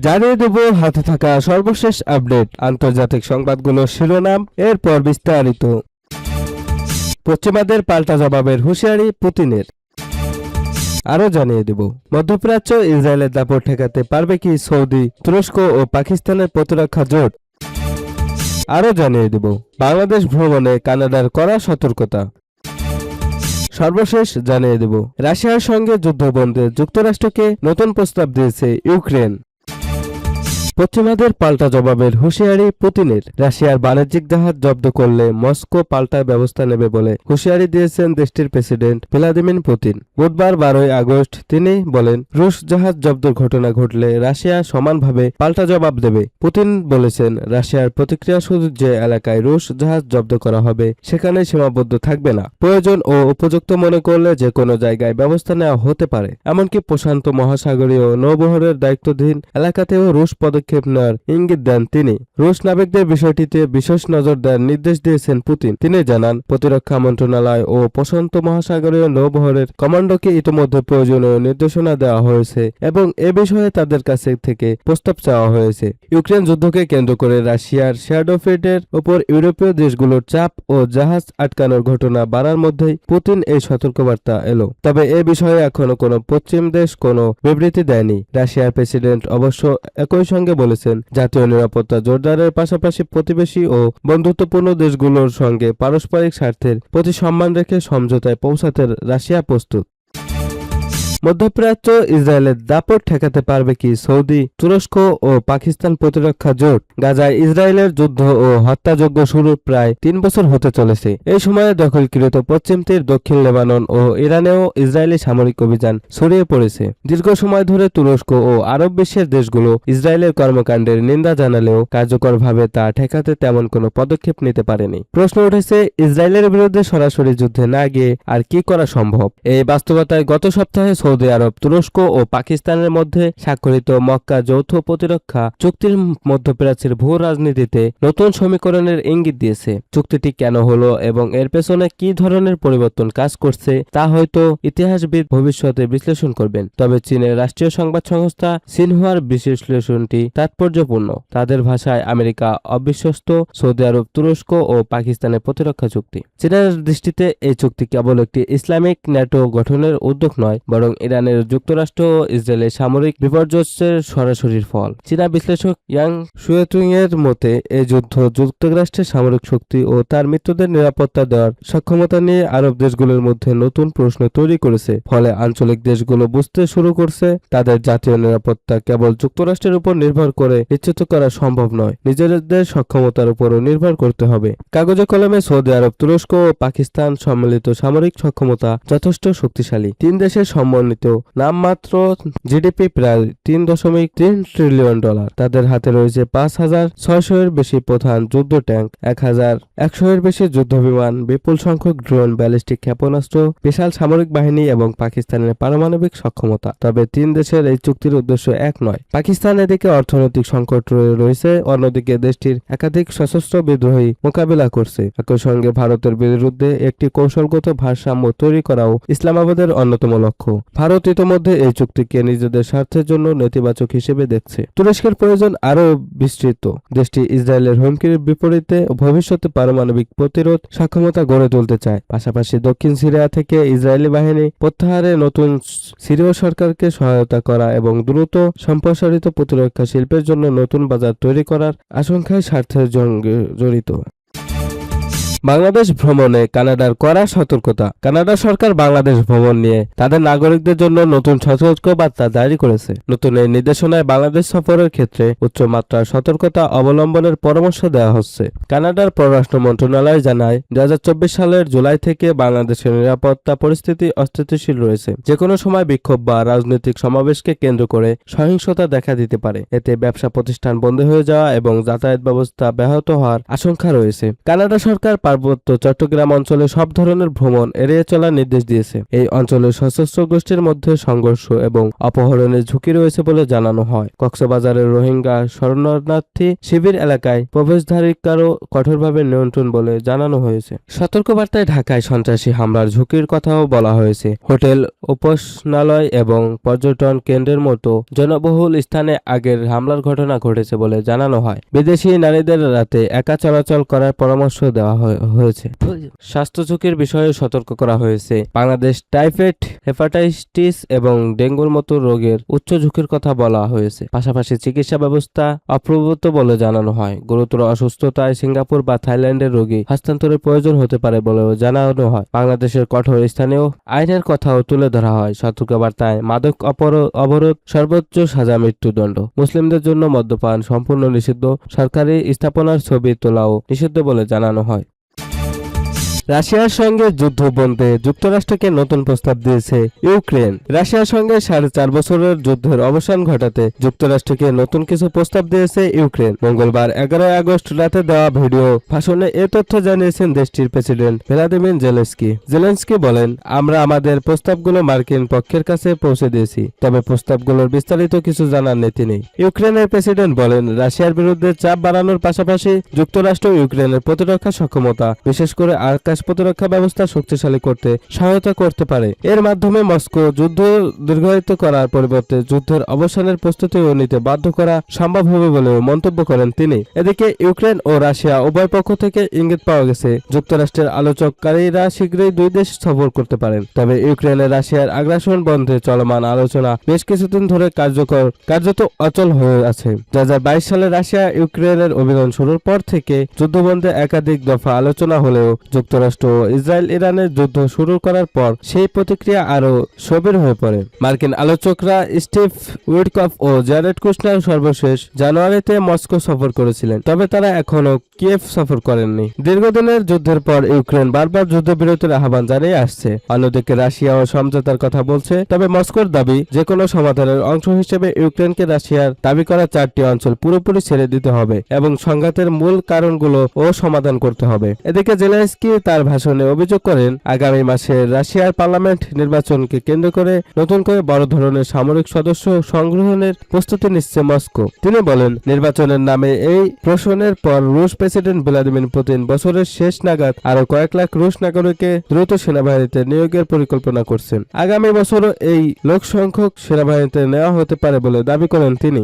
জানিয়ে দেব হাতে থাকা সর্বশেষ আপডেট, আন্তর্জাতিক সংবাদগুলোর শিরোনাম, এরপর বিস্তারিত। পশ্চিমাদের পাল্টা জবাবের হুঁশিয়ারি পুতিনের। আরও জানিয়ে দেব মধ্যপ্রাচ্য ইসরায়েলের দাপট ঠেকাতে পারবে কি সৌদি, তুরস্ক ও পাকিস্তানের প্রতিরক্ষা জোট। আরও জানিয়ে দেব বাংলাদেশ ভ্রমণে কানাডার কড়া সতর্কতা। সর্বশেষ জানিয়ে দেব রাশিয়ার সঙ্গে যুদ্ধবন্ধে যুক্তরাষ্ট্রকে নতুন প্রস্তাব দিয়েছে ইউক্রেন। পশ্চিমাদের পাল্টা জবাবের হুঁশিয়ারি পুতিনের। রাশিয়ার বাণিজ্যিক জাহাজ জব্দ করলে মস্কো পাল্টা ব্যবস্থা নেবে বলে হুঁশিয়ারি দিয়েছেন দেশটির প্রেসিডেন্ট ভ্লাদিমির পুতিন। বুধবার 12 আগস্ট তিনি বলেন, রুশ জাহাজ জব্দের ঘটনা ঘটলে রাশিয়া সমানভাবে পাল্টা জবাব দেবে। পুতিন বলেছেন, রাশিয়ার প্রতিক্রিয়া শুধু যে এলাকায় রুশ জাহাজ জব্দ করা হবে সেখানে সীমাবদ্ধ থাকবে না, প্রয়োজন ও উপযুক্ত মনে করলে যে কোনো জায়গায় ব্যবস্থা নেওয়া হতে পারে। এমনকি প্রশান্ত মহাসাগরীয় নৌবহরের দায়িত্বাধীন এলাকাতেও রুশ পদক্ষেপ নেওয়ার ইঙ্গিত দেন তিনি। রুশ নাবিকদের বিষয়টিতে বিশেষ নজর দেওয়ার নির্দেশ দিয়েছেন পুতিন। তিনি জানান, প্রতিরক্ষা মন্ত্রণালয় ও প্রশান্ত মহাসাগরীয় নৌবহরের কমান্ডোকে ইতিমধ্যে প্রয়োজনীয় নির্দেশনা দেওয়া হয়েছে এবং এ বিষয়ে তাদের কাছে থেকে প্রস্তাব চাওয়া হয়েছে। ইউক্রেন যুদ্ধকে কেন্দ্র করে রাশিয়ার শ্যাডো ফ্লিটের উপর ইউরোপীয় দেশগুলোর চাপ ও জাহাজ আটকানোর ঘটনা বাড়ার মধ্যেই পুতিন এই সতর্কবার্তা এলো। তবে এ বিষয়ে এখনো কোনো পশ্চিম দেশ কোনো বিবৃতি দেয়নি। রাশিয়ার প্রেসিডেন্ট অবশ্য একই সঙ্গে বলেছেন, জাতীয় নিরাপত্তা জোরদারের পাশাপাশি প্রতিবেশী ও বন্ধুত্বপূর্ণ দেশগুলোর সঙ্গে পারস্পরিক স্বার্থের প্রতি সম্মান রেখে সমঝোতায় পৌঁছাতে রাশিয়া প্রস্তুত। মধ্যপ্রাচ্য ইসরায়েলের দাপট ঠেকাতে পারবে কি সৌদি, তুরস্ক ও পাকিস্তান প্রতিরক্ষা জোট। গাজায় ইসরায়েলের যুদ্ধ ও হত্যাযজ্ঞ শুরুর প্রায় 3 বছর হতে চলেছে। এই সময়ে দখলকৃত পশ্চিম তীর, দক্ষিণ লেবানন ও ইরানেও ইসরায়েলি সামরিক অভিযান ছড়িয়ে পড়েছে। দীর্ঘ সময় ধরে তুরস্ক ও আরব বিশ্বের দেশগুলো ইসরায়েলের কর্মকাণ্ডের নিন্দা জানালেও কার্যকরভাবে তা ঠেকাতে তেমন কোনো পদক্ষেপ নিতে পারেনি। প্রশ্ন উঠেছে, ইসরায়েলের বিরুদ্ধে সরাসরি যুদ্ধে না গিয়ে আর কি করা সম্ভব? এই বাস্তবতায় গত সপ্তাহে সৌদি আরব, তুরস্ক ও পাকিস্তানের মধ্যে স্বাক্ষরিত মক্কা যৌথ প্রতিরক্ষা চুক্তির মধ্যপ্রাচ্যের ভূ রাজনীতিতে নতুন সমীকরণের ইঙ্গিত দিয়েছে। চুক্তিটি কেন হলো এবং এর পেছনে কি ধরনের পরিবর্তন কাজ করছে তা হয়তো ইতিহাসবিদ ভবিষ্যতে বিশ্লেষণ করবেন। তবে চীনের রাষ্ট্রীয় সংবাদ সংস্থা সিনহুয়ার বিশ্লেষণটি তাৎপর্যপূর্ণ। তাদের ভাষায় আমেরিকা অবিশ্বস্ত সৌদি আরব, তুরস্ক ও পাকিস্তানের প্রতিরক্ষা চুক্তি। চীনের দৃষ্টিতে এই চুক্তি কেবল একটি ইসলামিক ন্যাটো গঠনের উদ্যোগ নয়, বরং ইরানের যুক্তরাষ্ট্র ও ইসরায়েলের সামরিক বিপর্যয়ের সরাসরি ফল। চীনা বিশ্লেষক ইয়াং শুয়েতুং এর মতে, এই যুদ্ধ যুক্তরাষ্ট্রের সামরিক শক্তি ও তার মিত্রদের নিরাপত্তা দেওয়ার সক্ষমতা নিয়ে আরব দেশগুলোর মধ্যে নতুন প্রশ্ন তৈরি করেছে। ফলে আঞ্চলিক দেশগুলো বুঝতে শুরু করছে, তাদের জাতীয় নিরাপত্তা কেবল যুক্তরাষ্ট্রের উপর নির্ভর করে নিশ্চিত করা সম্ভব নয়, নিজেদের সক্ষমতার উপরও নির্ভর করতে হবে। কাগজে কলমে সৌদি আরব, তুরস্ক ও পাকিস্তান সম্মিলিত সামরিক সক্ষমতা যথেষ্ট শক্তিশালী। 3 দেশের সমন্বিত নামমাত্র জিডিপি প্রায় $3.3 ট্রিলিয়ন। তাদের হাতে রয়েছে 5,600 এর বেশি প্রধান যুদ্ধ ট্যাঙ্ক, 1,100 এর বেশি যুদ্ধ বিমান, বিপুল সংখ্যক ড্রোন, ব্যালিস্টিক ক্ষেপণাস্ত্র, বিশাল সামরিক বাহিনী এবং পাকিস্তানের পারমাণবিক সক্ষমতা। তবে 3 দেশের এই চুক্তির উদ্দেশ্য এক নয়। পাকিস্তান এদিকে অর্থনৈতিক সংকট রয়েছে, অন্যদিকে দেশটির একাধিক সশস্ত্র বিদ্রোহী মোকাবিলা করছে। একই সঙ্গে ভারতের বিরুদ্ধে একটি কৌশলগত ভারসাম্য তৈরি করাও ইসলামাবাদের অন্যতম লক্ষ্য। ভারত ইতোমধ্যে এই চুক্তিকে নিজেদের স্বার্থের জন্য নেতিবাচক হিসেবে দেখছে। তুরস্কের প্রয়োজন আরও বিস্তৃত। দেশটি ইসরায়েলের হুমকির বিপরীতে ভবিষ্যতে পারমাণবিক প্রতিরোধ সক্ষমতা গড়ে তুলতে চায়। পাশাপাশি দক্ষিণ সিরিয়া থেকে ইসরায়েলি বাহিনী প্রত্যাহারে নতুন সিরীয় সরকারকে সহায়তা করা এবং দ্রুত সম্প্রসারিত প্রতিরক্ষা শিল্পের জন্য নতুন বাজার তৈরি করার আশঙ্কায় স্বার্থের সঙ্গে জড়িত। বাংলাদেশ ভ্রমণে কানাডার কড়া সতর্কতা। কানাডা সরকার বাংলাদেশ ভ্রমণ নিয়ে তাদের নাগরিকদের জন্য নতুন সতর্কবার্তা জারি করেছে। নতুন এই নির্দেশনায় বাংলাদেশ সফরের ক্ষেত্রে উচ্চমাত্রার সতর্কতা অবলম্বনের পরামর্শ দেওয়া হচ্ছে। কানাডার পররাষ্ট্র মন্ত্রণালয় জানায়, 2024 সালের জুলাই থেকে বাংলাদেশের নিরাপত্তা পরিস্থিতি অস্থিতিশীল রয়েছে। যেকোনো সময় বিক্ষোভ বা রাজনৈতিক সমাবেশকে কেন্দ্র করে সহিংসতা দেখা দিতে পারে। এতে ব্যবসা প্রতিষ্ঠান বন্ধ হয়ে যাওয়া এবং যাতায়াত ব্যবস্থা ব্যাহত হওয়ার আশঙ্কা রয়েছে। কানাডা সরকার পার্বত্য চট্টগ্রাম অঞ্চলে সব ধরনের ভ্রমণ এড়িয়ে চলার নির্দেশ দিয়েছে। এই অঞ্চলে সশস্ত্র গোষ্ঠীর মধ্যে সংঘর্ষ এবং অপহরণের ঝুঁকি রয়েছে বলে জানানো হয়। কক্সবাজারের রোহিঙ্গা শরণার্থী শিবির এলাকায় প্রবেশধারীকারও কঠোরভাবে নিয়ন্ত্রণ বলে জানানো হয়েছে। সতর্কবার্তায় ঢাকায় সন্ত্রাসী হামলার ঝুঁকির কথাও বলা হয়েছে। হোটেল, উপাসনালয় এবং পর্যটন কেন্দ্রের মতো জনবহুল স্থানে আগের হামলার ঘটনা ঘটেছে বলে জানানো হয়। বিদেশি নারীদের রাতে একা চলাচল করার পরামর্শ দেওয়া হয়েছে। স্বাস্থ্য ঝুঁকির বিষয়ে সতর্ক করা হয়েছে। বাংলাদেশ টাইফয়েড, হেপাটাইটিস এবং ডেঙ্গুর মতো রোগের উচ্চ ঝুঁকির কথা বলা হয়েছে। পাশাপাশি চিকিৎসা ব্যবস্থা অপ্রভূত বলে জানানো হয়। গুরুতর অসুস্থতায় সিঙ্গাপুর বা থাইল্যান্ডের রোগী হস্তান্তরের প্রয়োজন হতে পারে বলেও জানানো হয়। বাংলাদেশের কঠোর স্থানীয় আইনের কথাও তুলে ধরা হয়। সতর্কবার্তায় মাদক অবরোধ, সর্বোচ্চ সাজা মৃত্যুদণ্ড, মুসলিমদের জন্য মদ্যপান সম্পূর্ণ নিষিদ্ধ, সরকারি স্থাপনার ছবি তোলাও নিষিদ্ধ বলে জানানো হয়। রাশিয়ার সঙ্গে যুদ্ধ বন্ধে যুক্তরাষ্ট্রকে নতুন প্রস্তাব দিয়েছে ইউক্রেন। রাশিয়ার সঙ্গে 4.5 বছরের যুদ্ধের অবসান ঘটাতে যুক্তরাষ্ট্রকে নতুন কিছু প্রস্তাব দিয়েছে ইউক্রেন। মঙ্গলবার 11 আগস্ট রাতে দেওয়া ভিডিও ভাষণে এ তথ্য জানিয়েছেন দেশটির প্রেসিডেন্ট ভ্লাদিমির জেলেনস্কি। জেলেনস্কি বলেন, আমরা আমাদের প্রস্তাবগুলো মার্কিন পক্ষের কাছে পৌঁছে দিয়েছি, তবে প্রস্তাবগুলোর বিস্তারিত কিছু জানার নেই তিনি। ইউক্রেনের প্রেসিডেন্ট বলেন, রাশিয়ার বিরুদ্ধে চাপ বাড়ানোর পাশাপাশি যুক্তরাষ্ট্র ইউক্রেনের প্রতিরক্ষা সক্ষমতা, বিশেষ করে আকাশ প্রতিরক্ষা ব্যবস্থা শক্তিশালী করতে সহায়তা করতে পারে। এর মাধ্যমে মস্কো যুদ্ধ দীর্ঘায়িত করার পরিবর্তে যুদ্ধের অবসানের প্রস্তুতিও নিতে বাধ্য করা সম্ভব হবে বলেও মন্তব্য করেন তিনি। এদিকে ইউক্রেন ও রাশিয়া উভয় পক্ষ থেকে ইঙ্গিত পাওয়া গেছে যুক্তরাষ্ট্রের আলোচককারীরা শীঘ্রই দুই দেশ সফর করতে পারেন। তবে ইউক্রেনে রাশিয়ার আগ্রাসন বন্ধে চলমান আলোচনা বেশ কিছুদিন ধরে কার্যত অচল হয়ে আছে। 2022 সালে রাশিয়া ইউক্রেনের অভিযান শুরুর পর থেকে যুদ্ধবন্ধে একাধিক দফা আলোচনা হলেও যুক্তরাষ্ট্র ইসরায়েল ইরানের যুদ্ধ শুরু করার পর সেই প্রতিক্রিয়া আরো সবির হয়ে পড়ে। মার্কিন আলোচকরা স্টিভ উইটকফ ও জ্যারেড কুশনার সর্বশেষ জানুয়ারিতে মস্কো সফর করেছিলেন, তবে তারা এখনো কিয়েভ সফর করেননি। দীর্ঘদিনের যুদ্ধের পর ইউক্রেন বারবার যুদ্ধবিরতির আহ্বান জানিয়ে আসছে। অন্যদিকে রাশিয়াও সমঝোতার কথা বলছে, তবে মস্কোর দাবি যে কোনো সমাধানের অংশ হিসেবে ইউক্রেনকে রাশিয়ার দাবি করা 4টি অঞ্চল পুরোপুরি ছেড়ে দিতে হবে এবং সংঘাতের মূল কারণগুলো ও সমাধান করতে হবে। এদিকে জেলেনস্কি তার ভাষণে অভিযোগ করেন, আগামী মাসে রাশিয়ার পার্লামেন্ট নির্বাচনকে কেন্দ্র করে নতুন করে বড় ধরনের সামরিক সদস্য সংগ্রহের প্রস্তুতি নিচ্ছে মস্কো। তিনি বলেন, নির্বাচনের নামে এই প্রশ্নের পর রুশ প্রেসিডেন্ট ভ্লাদিমির পুতিন বছরের শেষ নাগাদ আরো কয়েক লাখ রুশ নাগরিককে দ্রুত সেনাবাহিনীতে নিয়োগের পরিকল্পনা করছেন। আগামী বছরও এই লোকসংখ্যক সেনাবাহিনীতে নেওয়া হতে পারে বলে দাবি করেন তিনি।